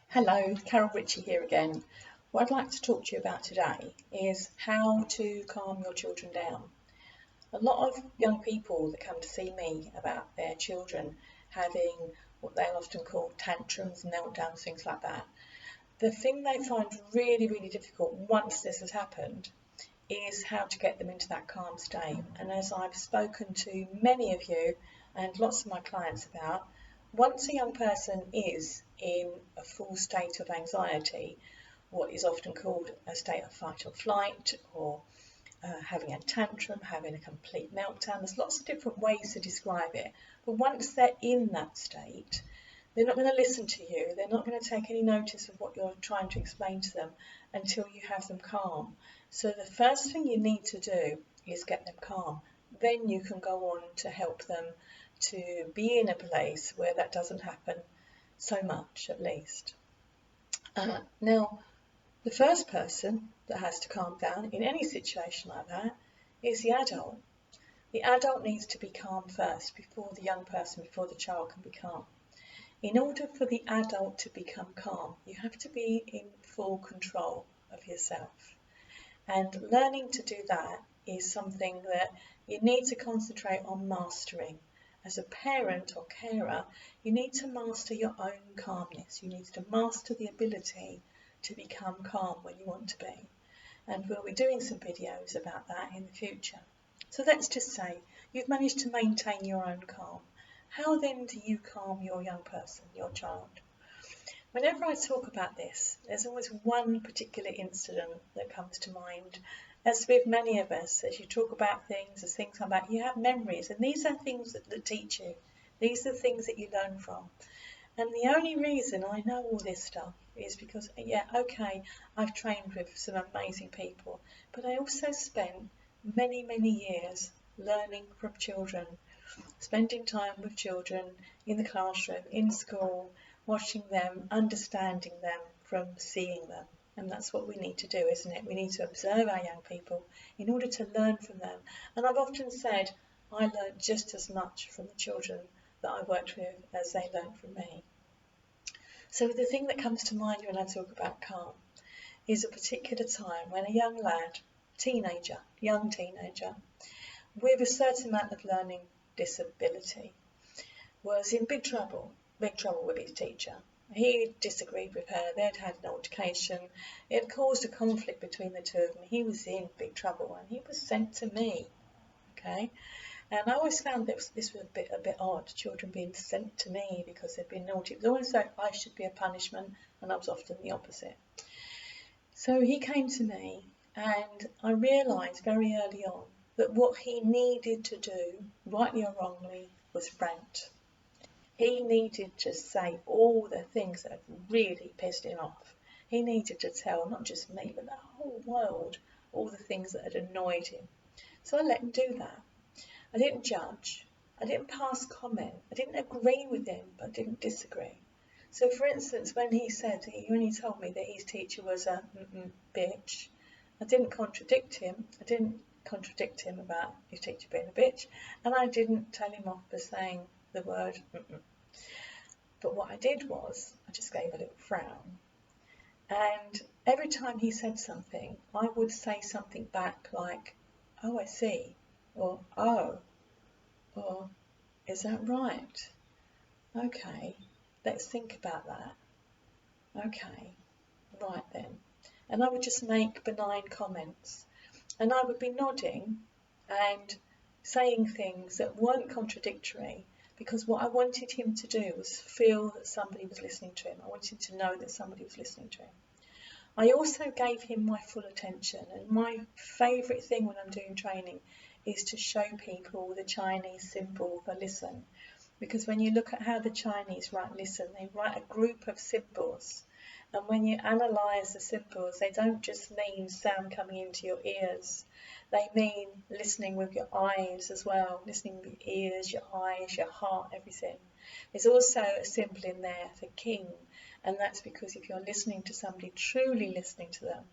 Hello, Carole Ritchie here again. What I'd like to talk to you about today is how to calm your children down. A lot of young people that come to see me about their children having what they often call tantrums, meltdowns, things like that. The thing they find really, really difficult once this has happened is how to get them into that calm state. And as I've spoken to many of you and lots of my clients about, once a young person is in a full state of anxiety, what is often called a state of fight or flight, or having a tantrum, having a complete meltdown, there's lots of different ways to describe it. But once they're in that state, they're not going to listen to you. They're not going to take any notice of what you're trying to explain to them until you have them calm. So the first thing you need to do is get them calm. Then you can go on to help them to be in a place where that doesn't happen so much, at least. Now, the first person that has to calm down in any situation like that is the adult. The adult needs to be calm first before the young person, before the child can be calm. In order for the adult to become calm, you have to be in full control of yourself. And learning to do that is something that you need to concentrate on mastering. As a parent or carer, you need to master your own calmness. You need to master the ability to become calm when you want to be. And we'll be doing some videos about that in the future. So let's just say you've managed to maintain your own calm. How then do you calm your young person, your child? Whenever I talk about this, there's always one particular incident that comes to mind. As with many of us, as you talk about things, as things come back, you have memories, and these are things that teach you. These are things that you learn from. And the only reason I know all this stuff is because, yeah, okay, I've trained with some amazing people, but I also spent many, many years learning from children, spending time with children in the classroom, in school, watching them, understanding them from seeing them. And that's what we need to do, isn't it? We need to observe our young people in order to learn from them. And I've often said I learned just as much from the children that I worked with as they learned from me. So the thing that comes to mind when I talk about calm is a particular time when a young lad, young teenager, with a certain amount of learning disability, was in big trouble with his teacher. He disagreed with her, they'd had an altercation, it had caused a conflict between the two of them, he was in big trouble and he was sent to me, okay? And I always found this was a bit odd, children being sent to me because they'd been naughty. It was always like I should be a punishment, and I was often the opposite. So he came to me, and I realised very early on that what he needed to do, rightly or wrongly, was rant. He needed to say all the things that had really pissed him off. He needed to tell not just me, but the whole world, all the things that had annoyed him. So I let him do that. I didn't judge. I didn't pass comment. I didn't agree with him, but I didn't disagree. So, for instance, when he told me that his teacher was a bitch, I didn't contradict him. I didn't contradict him about his teacher being a bitch, and I didn't tell him off for saying the word But what I did was, I just gave a little frown. And every time he said something, I would say something back like, oh, I see, or oh, or is that right? Okay, let's think about that. Okay, right then. And I would just make benign comments. And I would be nodding and saying things that weren't contradictory, because what I wanted him to do was feel that somebody was listening to him. I wanted him to know that somebody was listening to him. I also gave him my full attention, and my favourite thing when I'm doing training is to show people the Chinese symbol for listen, because when you look at how the Chinese write listen, they write a group of symbols, and when you analyse the symbols, they don't just mean sound coming into your ears, they mean listening with your eyes as well, listening with your ears, your eyes, your heart, everything. There's also a symbol in there for king, and that's because if you're listening to somebody, truly listening to them,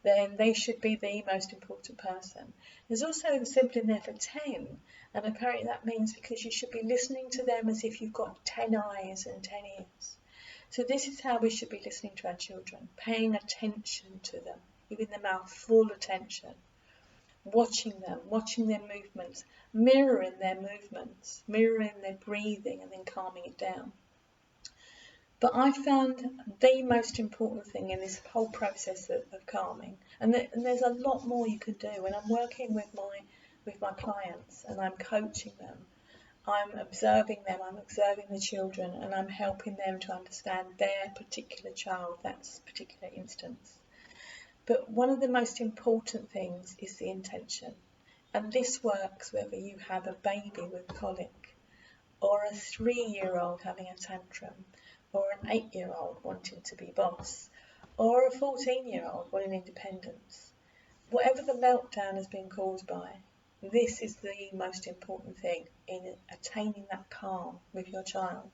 then they should be the most important person. There's also a symbol in there for 10, and apparently that means because you should be listening to them as if you've got 10 eyes and 10 ears. So this is how we should be listening to our children, paying attention to them, giving them our full attention, watching them, watching their movements, mirroring their movements, mirroring their breathing, and then calming it down. But I found the most important thing in this whole process of calming, and there's a lot more you can do. When I'm working with my clients and I'm coaching them, I'm observing them, I'm observing the children, and I'm helping them to understand their particular child, that particular instance. But one of the most important things is the intention. And this works whether you have a baby with colic, or a 3-year-old having a tantrum, or an 8-year-old wanting to be boss, or a 14-year-old wanting independence. Whatever the meltdown has been caused by, this is the most important thing in attaining that calm with your child.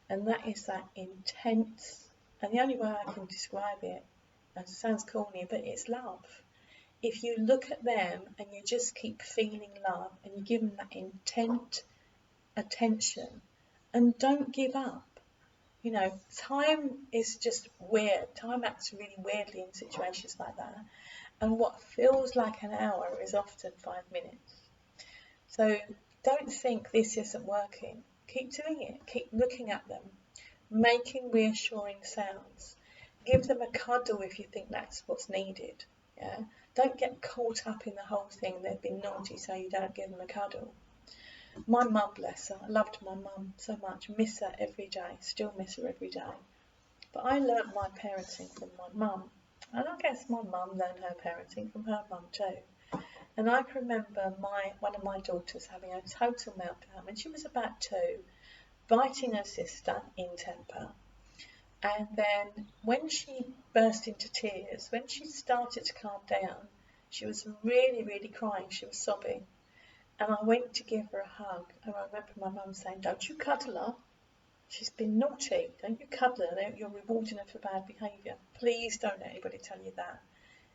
And that is that intense, and the only way I can describe it, it sounds corny, but it's love. If you look at them and you just keep feeling love and you give them that intent, attention, and don't give up. You know, time is just weird. Time acts really weirdly in situations like that. And what feels like an hour is often 5 minutes. So don't think this isn't working. Keep doing it. Keep looking at them, making reassuring sounds. Give them a cuddle if you think that's what's needed. Yeah? Don't get caught up in the whole thing. They've been naughty, so you don't give them a cuddle. My mum, bless her, I loved my mum so much, miss her every day, still miss her every day. But I learnt my parenting from my mum, and I guess my mum learned her parenting from her mum too. And I can remember one of my daughters having a total meltdown when she was about 2, biting her sister in temper. And then when she burst into tears, when she started to calm down, she was really, really crying, she was sobbing. And I went to give her a hug, and I remember my mum saying, "Don't you cuddle her. She's been naughty. Don't you cuddle her. You're rewarding her for bad behaviour. Please don't let anybody tell you that.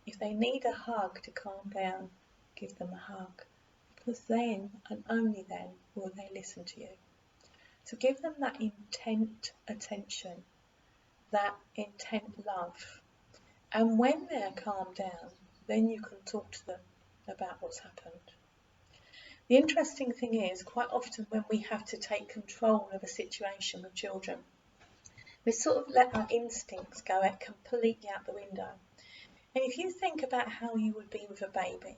If they need a hug to calm down, give them a hug. Because then, and only then, will they listen to you." So give them that intent attention, that intent love. And when they're calmed down, then you can talk to them about what's happened. The interesting thing is, quite often when we have to take control of a situation with children, we sort of let our instincts go out completely out the window. And if you think about how you would be with a baby,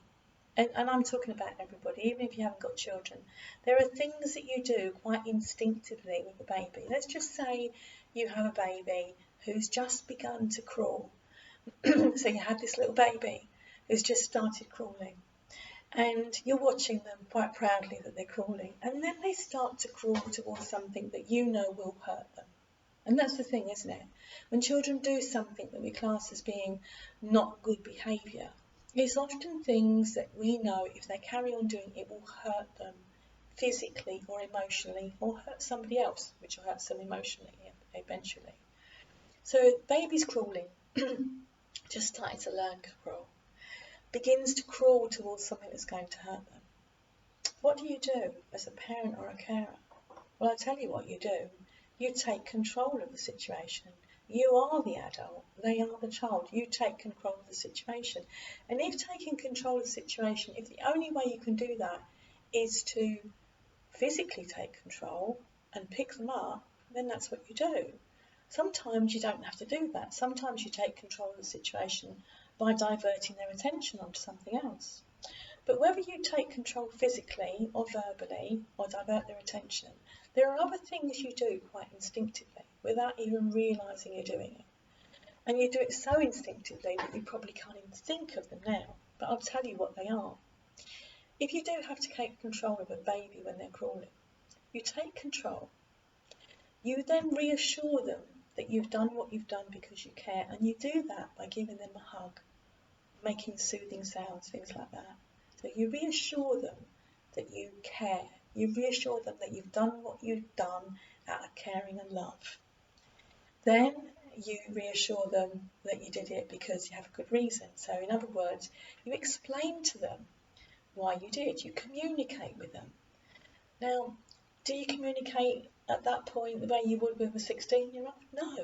and I'm talking about everybody, even if you haven't got children, there are things that you do quite instinctively with a baby. Let's just say you have a baby who's just begun to crawl. So you have this little baby who's just started crawling. And you're watching them quite proudly that they're crawling, and then they start to crawl towards something that you know will hurt them. And that's the thing, isn't it? When children do something that we class as being not good behaviour, it's often things that we know if they carry on doing it will hurt them physically or emotionally, or hurt somebody else, which will hurt them emotionally eventually. So baby's crawling, just starting to learn to crawl, begins to crawl towards something that's going to hurt them. What do you do as a parent or a carer? Well, I'll tell you what you do. You take control of the situation. You are the adult, they are the child. You take control of the situation. And if taking control of the situation, if the only way you can do that is to physically take control and pick them up, then that's what you do. Sometimes you don't have to do that. Sometimes you take control of the situation by diverting their attention onto something else. But whether you take control physically or verbally or divert their attention, there are other things you do quite instinctively without even realising you're doing it. And you do it so instinctively that you probably can't even think of them now, but I'll tell you what they are. If you do have to take control of a baby when they're crawling, you take control. You then reassure them that you've done what you've done because you care, and you do that by giving them a hug, making soothing sounds, things like that. So you reassure them that you care. You reassure them that you've done what you've done out of caring and love. Then you reassure them that you did it because you have a good reason. So in other words, you explain to them why you did. You communicate with them. Now, Do you communicate at that point the way you would with a 16-year-old? No.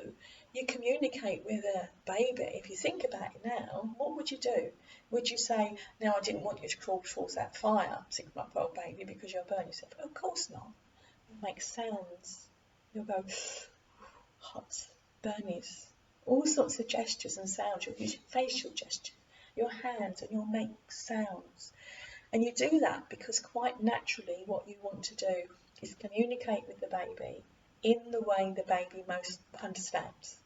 You communicate with a baby. If you think about it now, what would you do? Would you say, "No, I didn't want you to crawl towards that fire, 6-month-old baby, because you'll burn yourself"? Of course not. You'll make sounds. You'll go, hot, burnies, all sorts of gestures and sounds. You'll use facial gestures, your hands, and you'll make sounds. And you do that because quite naturally what you want to do is communicate with the baby in the way the baby most understands.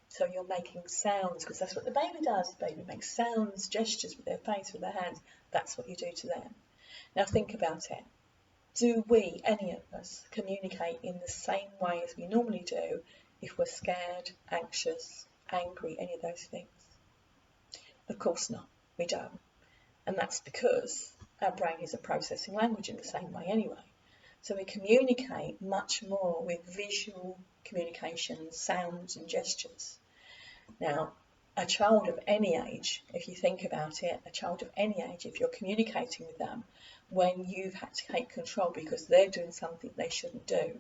So you're making sounds because that's what the baby does. The baby makes sounds, gestures with their face, with their hands. That's what you do to them. Now think about it. Do we, any of us, communicate in the same way as we normally do if we're scared, anxious, angry, any of those things? Of course not. We don't. And that's because our brain isn't processing language in the same way anyway. So we communicate much more with visual communication, sounds and gestures. Now, a child of any age, if you think about it, a child of any age, if you're communicating with them when you've had to take control because they're doing something they shouldn't do,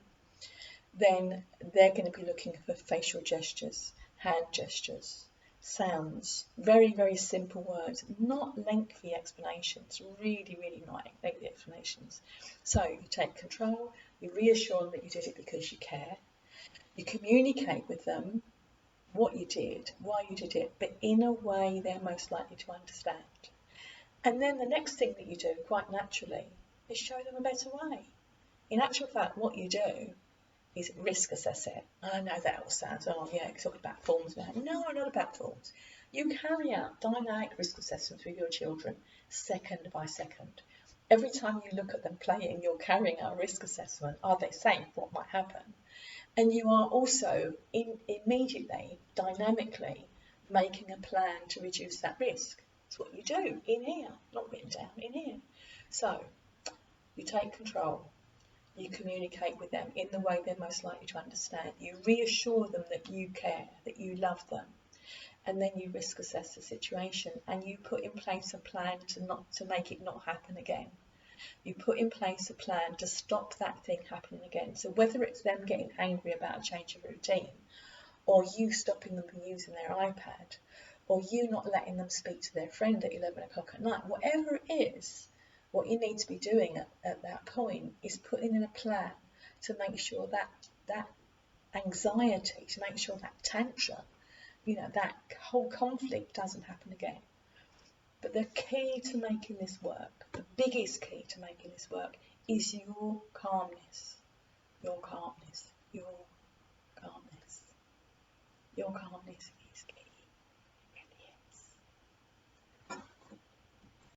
then they're going to be looking for facial gestures, hand gestures, sounds, very, very simple words, not lengthy explanations, really, really not lengthy explanations. So you take control, you reassure them that you did it because you care, you communicate with them what you did, why you did it, but in a way they're most likely to understand. And then the next thing that you do, quite naturally, is show them a better way. In actual fact, what you do is risk assess it. And I know that all sounds, oh yeah, you're talking about forms now. No, not about forms. You carry out dynamic risk assessments with your children second by second. Every time you look at them playing, you're carrying out a risk assessment. Are they safe? What might happen? And you are also immediately, dynamically making a plan to reduce that risk. It's what you do in here, not written down, in here. So you take control. You communicate with them in the way they're most likely to understand. You reassure them that you care, that you love them. And then you risk assess the situation and you put in place a plan to make it not happen again. You put in place a plan to stop that thing happening again. So whether it's them getting angry about a change of routine, or you stopping them from using their iPad, or you not letting them speak to their friend at 11 o'clock at night, whatever it is, what you need to be doing at that point is putting in a plan to make sure that anxiety, to make sure that tantrum, that whole conflict doesn't happen again. But the key to making this work, the biggest key to making this work, is your calmness. Your calmness. Your calmness. Your calmness is key.